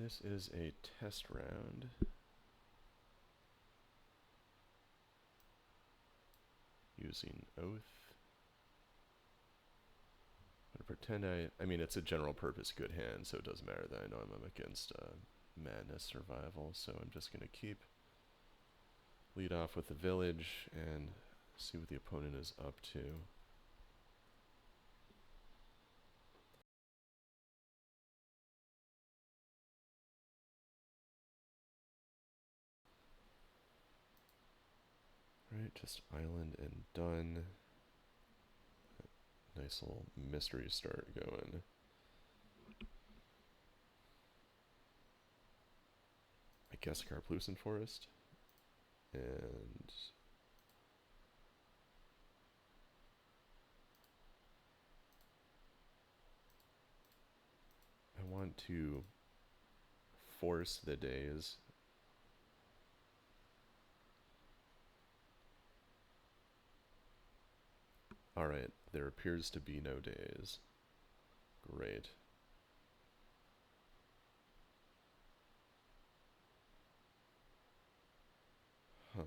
This is a test round. Using Oath. I'm gonna pretend I mean, it's a general purpose good hand, so it doesn't matter that I know I'm up against Madness Survival, so I'm just gonna lead off with the village and see what the opponent is up to. Right, just island and done. Nice little mystery start going. I guess Carplucent Forest. And I want to force the days. Alright, there appears to be no days. Great. Huh.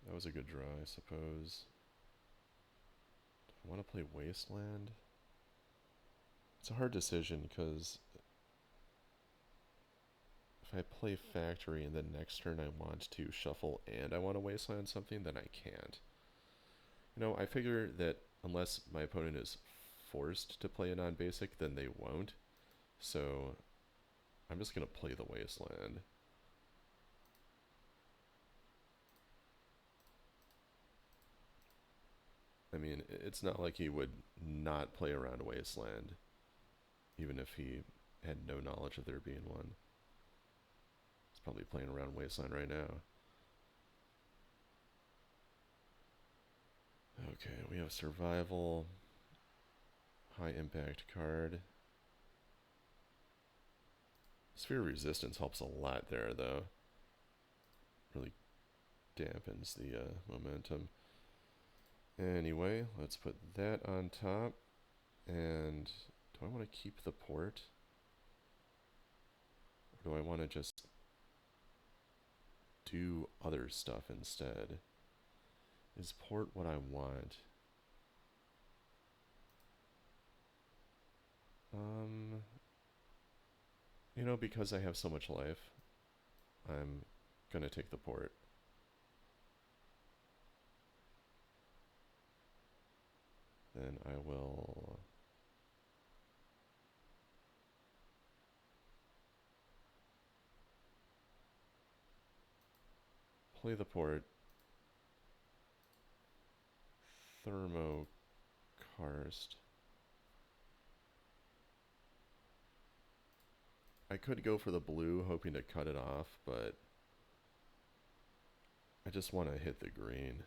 That was a good draw, I suppose. Do I want to play Wasteland? It's a hard decision, because if I play Factory and then next turn I want to shuffle and I want to Wasteland something, then I can't. You know, I figure that unless my opponent is forced to play a non-basic, then they won't. So I'm just going to play the Wasteland. I mean, it's not like he would not play around Wasteland, even if he had no knowledge of there being one. He's probably playing around Wasteland right now. Okay, we have Survival, high impact card. Sphere of Resistance helps a lot there, though. Really dampens the momentum. Anyway, let's put that on top. And do I want to keep the port? Or do I want to just do other stuff instead? Is port what I want? You know, because I have so much life, I'm gonna take the port. Then I will play the port, thermo karst. I could go for the blue, hoping to cut it off, but I just want to hit the green.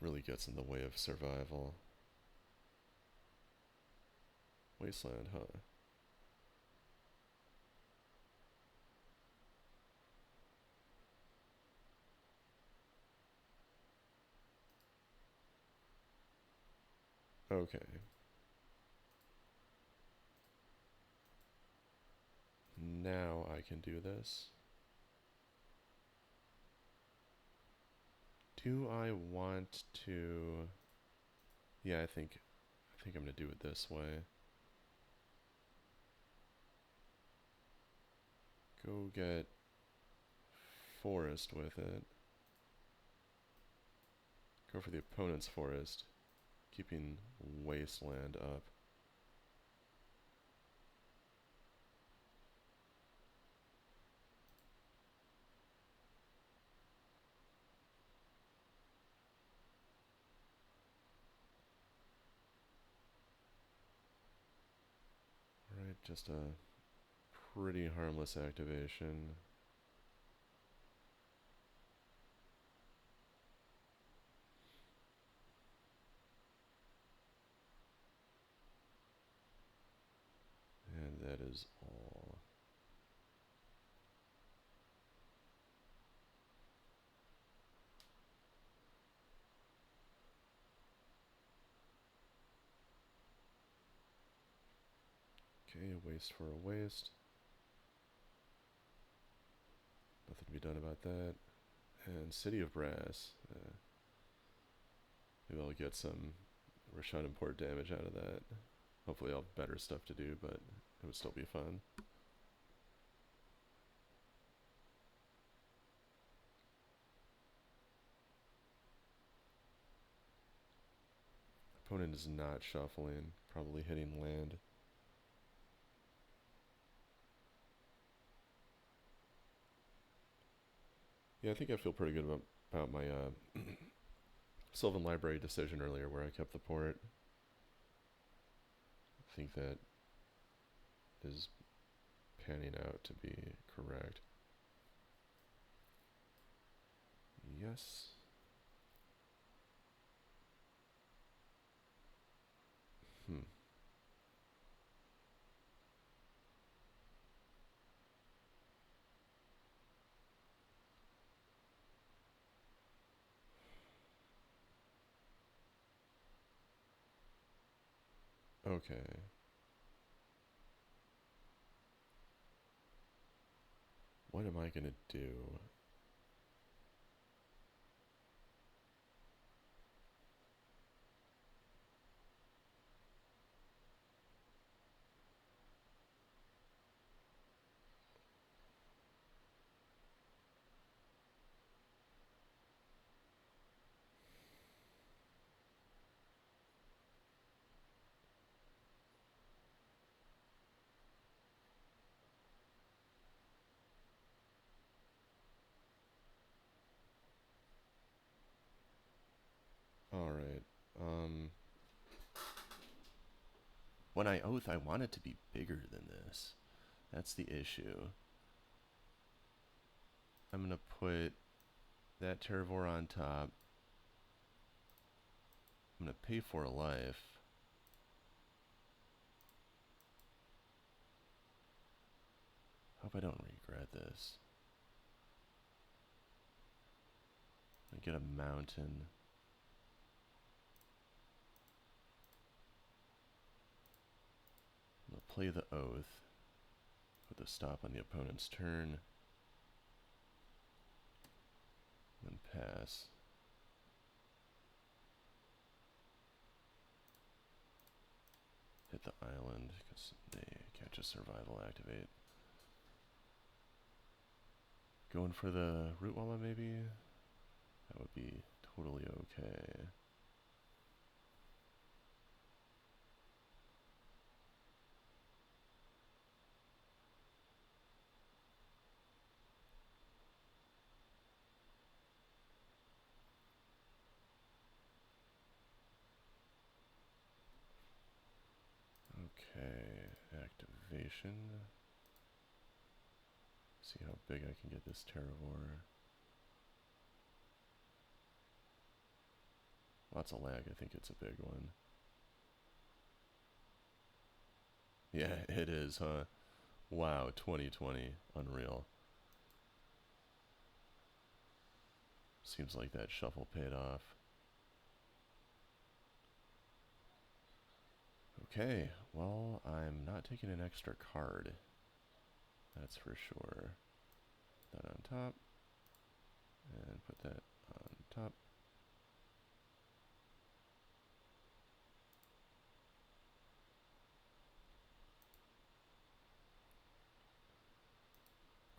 Really gets in the way of survival. Wasteland, huh? Okay. Now I can do this. Do I want to... Yeah, I think I'm gonna do it this way. Go get forest with it. Go for the opponent's forest, keeping wasteland up. Alright, just a pretty harmless activation. is all. Okay, a waste for a waste. Nothing to be done about that. And City of Brass. Maybe I'll get some Rashad Import damage out of that. Hopefully I'll have better stuff to do, but it would still be fun. Opponent is not shuffling, probably hitting land. Yeah, I think I feel pretty good about my Sylvan Library decision earlier where I kept the port. I think that is panning out to be correct. Yes. Okay. What am I gonna do? Alright. When I oath, I want it to be bigger than this. That's the issue. I'm gonna put that Terravore on top. I'm gonna pay for a life. Hope I don't regret this. I get a mountain. I'm gonna play the oath. Put the stop on the opponent's turn. Then pass. Hit the island because they catch a survival activate. Going for the root walla maybe? That would be totally okay. Okay, activation. See how big I can get this Terravore. Lots of lag, I think it's a big one. Yeah, it is, huh? Wow, 2020, unreal. Seems like that shuffle paid off. Okay, well, I'm not taking an extra card. That's for sure. That on top. And put that on top.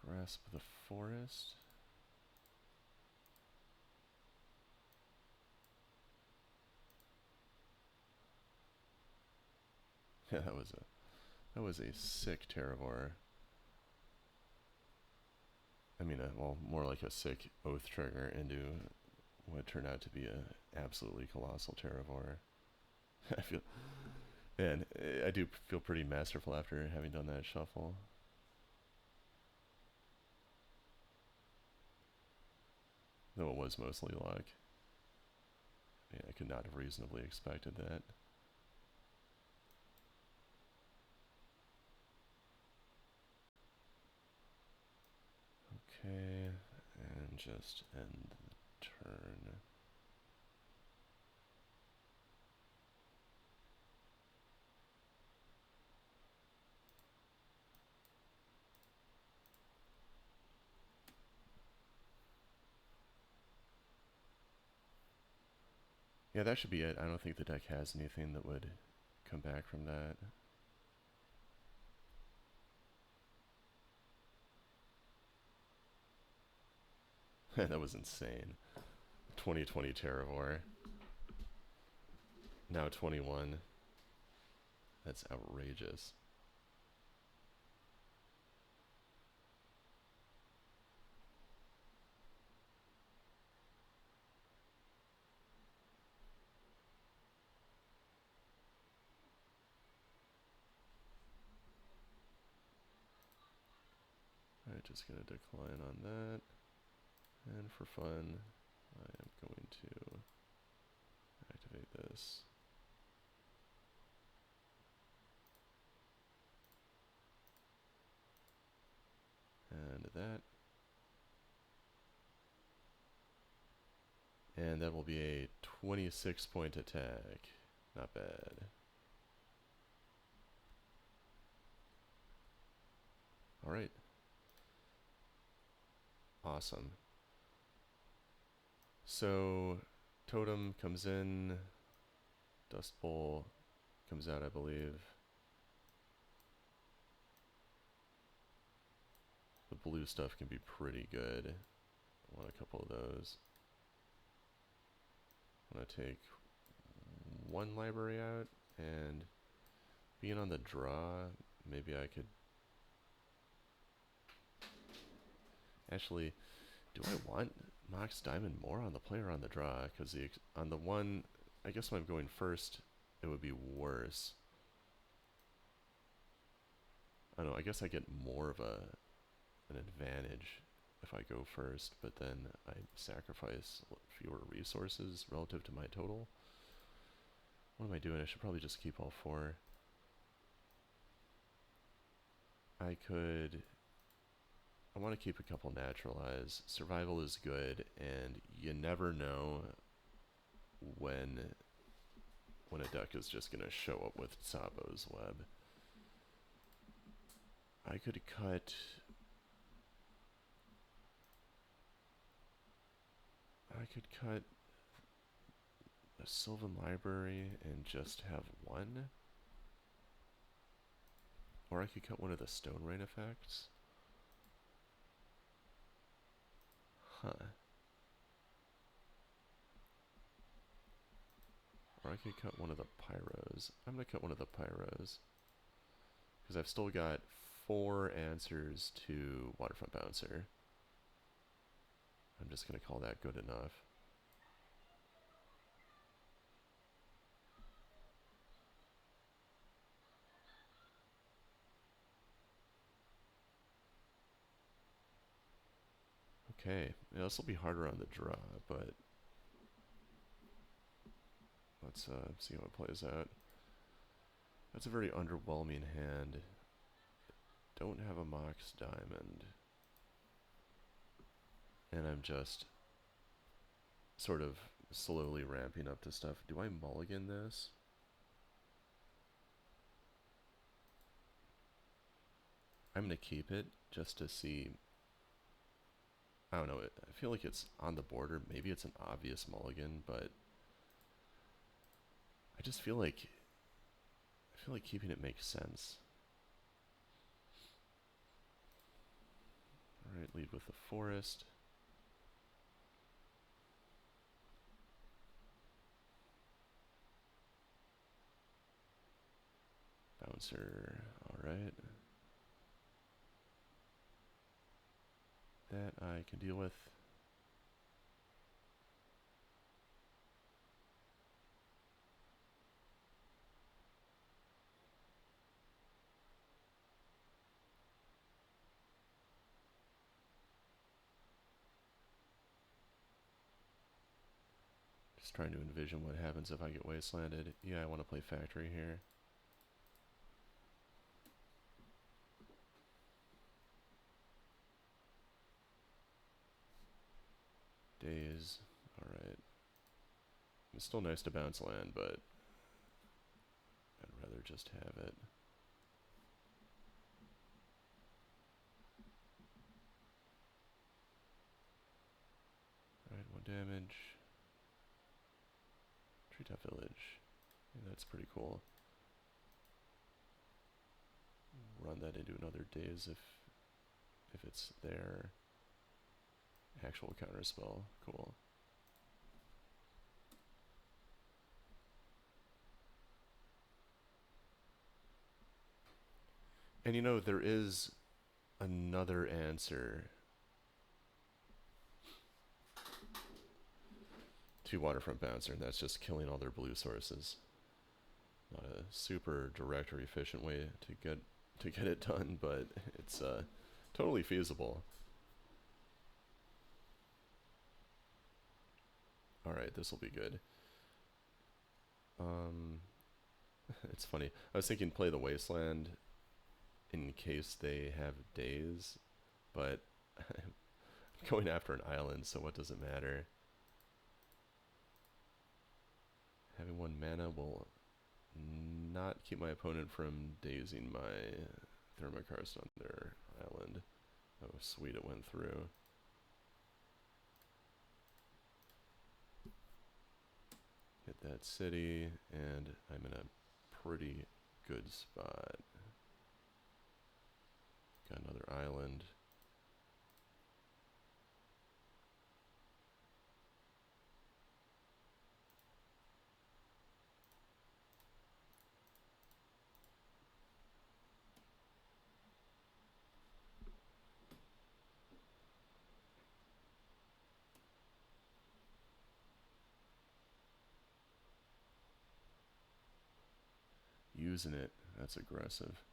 Grasp the forest. Yeah, that was a sick Terravore. I mean, well, more like a sick Oath trigger into what turned out to be a absolutely colossal Terravore. I feel, man, I do feel pretty masterful after having done that shuffle. Though it was mostly luck. Yeah, I could not have reasonably expected that. Okay, and just end the turn. Yeah, that should be it. I don't think the deck has anything that would come back from that. That was insane. 2020 Terravore. Now 21. That's outrageous. Alright, just gonna decline on that. And for fun, I am going to activate this. And that. And that will be a 26-point attack. Not bad. Alright. Awesome. So, Totem comes in. Dust Bowl comes out, I believe. The blue stuff can be pretty good. I want a couple of those. I'm going to take one library out, and being on the draw, maybe I could... Actually, do I want Mox Diamond more on the play or on the draw? Because on the one, I guess when I'm going first, it would be worse. I don't know, I guess I get more of an advantage if I go first, but then I sacrifice fewer resources relative to my total. What am I doing? I should probably just keep all four. I want to keep a couple naturalize. Survival is good, and you never know when a deck is just going to show up with Sabo's Web. I could cut... a Sylvan Library and just have one. Or I could cut one of the Stone Rain effects. Huh. Or I could cut one of the Pyros. I'm going to cut one of the Pyros. Because I've still got 4 answers to Waterfront Bouncer. I'm just going to call that good enough. Okay, yeah, this will be harder on the draw, but let's see how it plays out. That's a very underwhelming hand. Don't have a Mox Diamond. And I'm just sort of slowly ramping up to stuff. Do I mulligan this? I'm going to keep it just to see. I don't know. I feel like it's on the border. Maybe it's an obvious mulligan, but I just feel like keeping it makes sense. All right, lead with the forest. Bouncer. All right. That I can deal with. Just trying to envision what happens if I get wastelanded. Yeah, I want to play factory here. Days. Alright. It's still nice to bounce land, but I'd rather just have it. Alright, 1 damage. Treetop Village. Yeah, that's pretty cool. Run that into another Days if it's there. Actual counterspell. Cool. And you know, there is another answer to Waterfront Bouncer, and that's just killing all their blue sources. Not a super direct or efficient way to get it done, but it's totally feasible. Alright, this will be good. It's funny. I was thinking play the Wasteland in case they have Days, but I'm going after an island, so what does it matter? Having 1 mana will not keep my opponent from dazing my Thermokarst on their island. Oh, sweet, it went through. Hit that city, and I'm in a pretty good spot. Got another island. Using it. That's aggressive.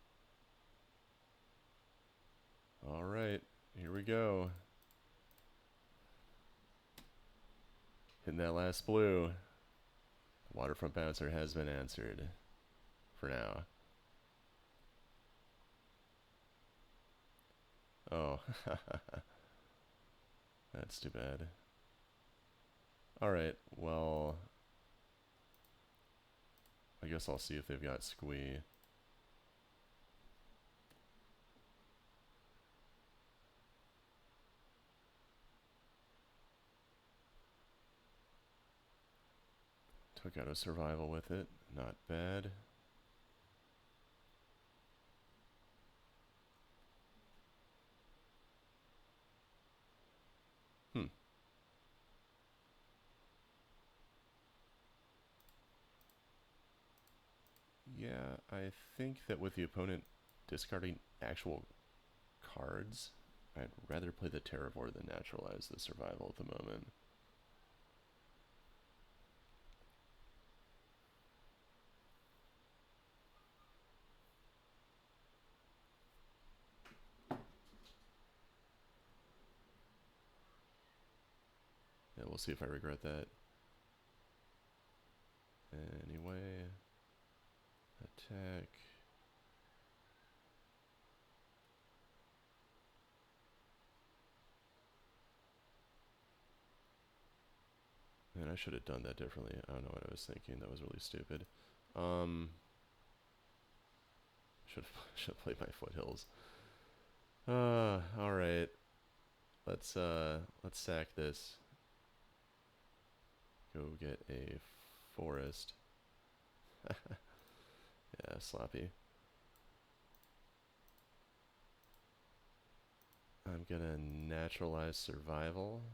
Alright, here we go. Hitting that last blue. Waterfront Bouncer has been answered. For now. Oh. That's too bad. Alright, well, I guess I'll see if they've got Squee. Took out a survival with it. Not bad. Yeah, I think that with the opponent discarding actual cards, I'd rather play the Terravore than naturalize the survival at the moment. Yeah, we'll see if I regret that. Anyway, attack. Man, I should have done that differently. I don't know what I was thinking. That was really stupid. Should have played my Foothills. All right. Let's sack this. Go get a forest. Yeah, sloppy. I'm gonna naturalize survival.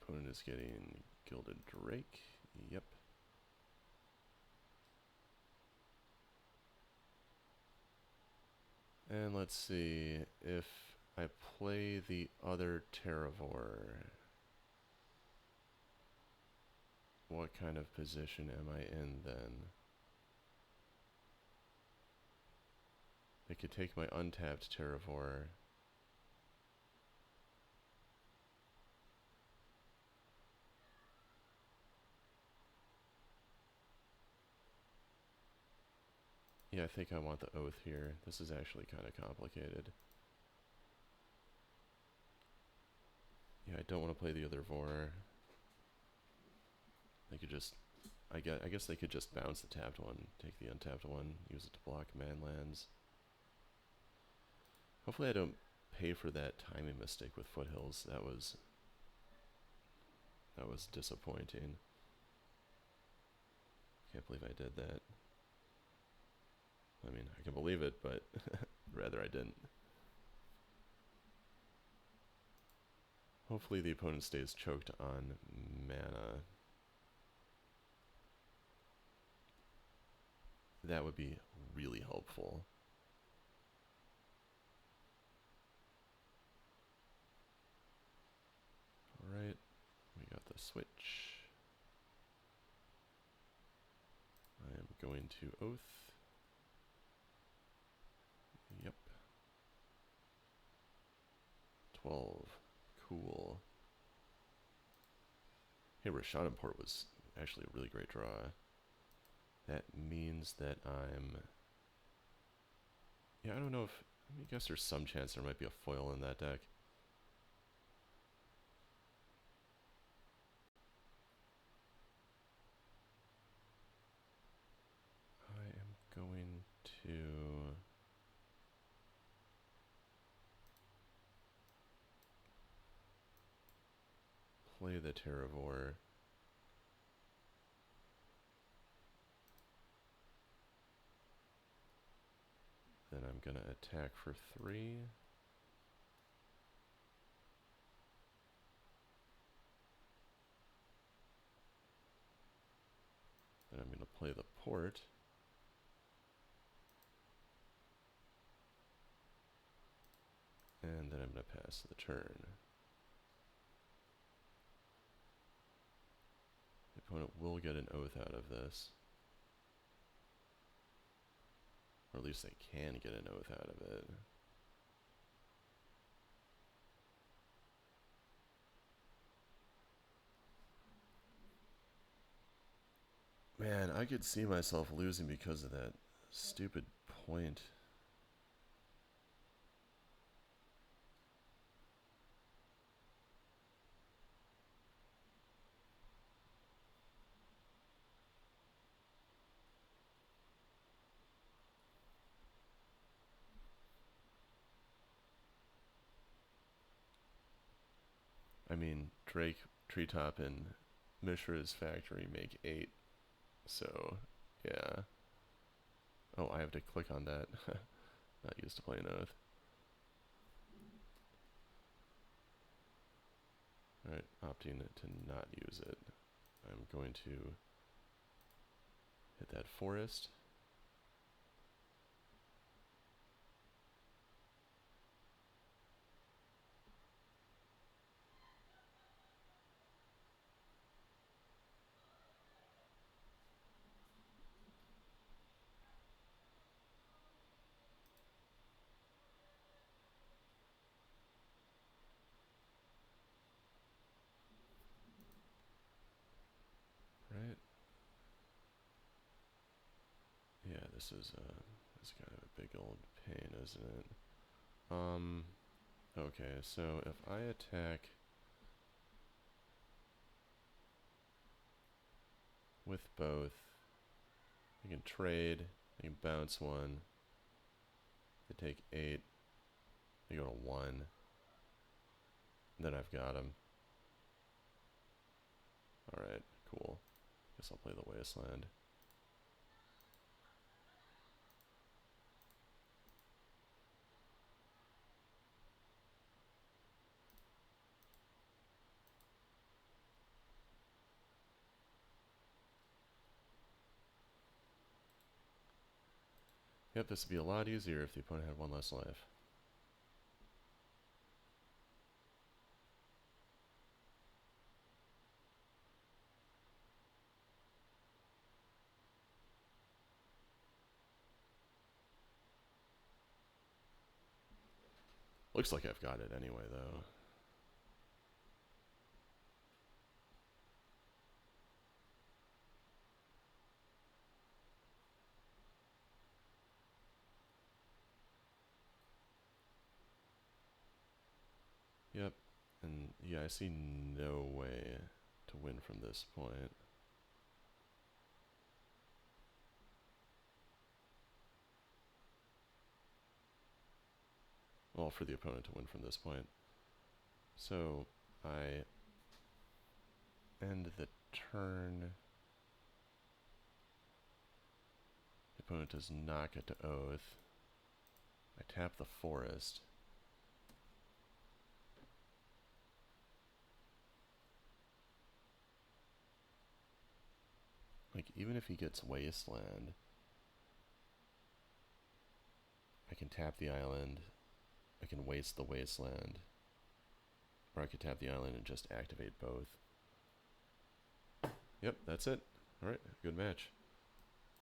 Opponent is getting Gilded Drake. Yep. And let's see if I play the other Terravore. What kind of position am I in then? They could take my untapped Terravore. Yeah, I think I want the Oath here. This is actually kind of complicated. Yeah, I don't want to play the other Vor. They could just... I guess they could just bounce the tapped one, take the untapped one, use it to block man lands. Hopefully I don't pay for that timing mistake with Foothills. That was disappointing. Can't believe I did that. I mean, I can believe it, but rather I didn't. Hopefully the opponent stays choked on mana. That would be really helpful. Alright, we got the switch. I am going to Oath. Yep. 12. Cool. Hey, Rashadan Port was actually a really great draw. That means that I'm... Yeah, I don't know if... I guess there's some chance there might be a foil in that deck. I am going to... play the Terravore. Then I'm going to attack for 3. Then I'm going to play the port. And then I'm going to pass the turn. The opponent will get an Oath out of this. Or at least they can get an Oath out of it. Man, I could see myself losing because of that stupid point. I mean, Drake, Treetop, and Mishra's Factory make 8. So, yeah. Oh, I have to click on that. Not used to play an Oath. Alright, opting to not use it. I'm going to hit that forest. Right? Yeah, this is kind of a big old pain, isn't it? Okay, so if I attack with both, I can trade, I can bounce one, they take 8, they go to 1, then I've got them. Alright, cool. Guess I'll play the Wasteland. Yep, this would be a lot easier if the opponent had 1 less life. Looks like I've got it anyway, though. And yeah, I see no way to win from this point. Well, for the opponent to win from this point. So I end the turn. The opponent does not get to oath. I tap the forest. Like, even if he gets wasteland, I can tap the island, I can waste the wasteland, or I could tap the island and just activate both. Yep, that's it. Alright, good match.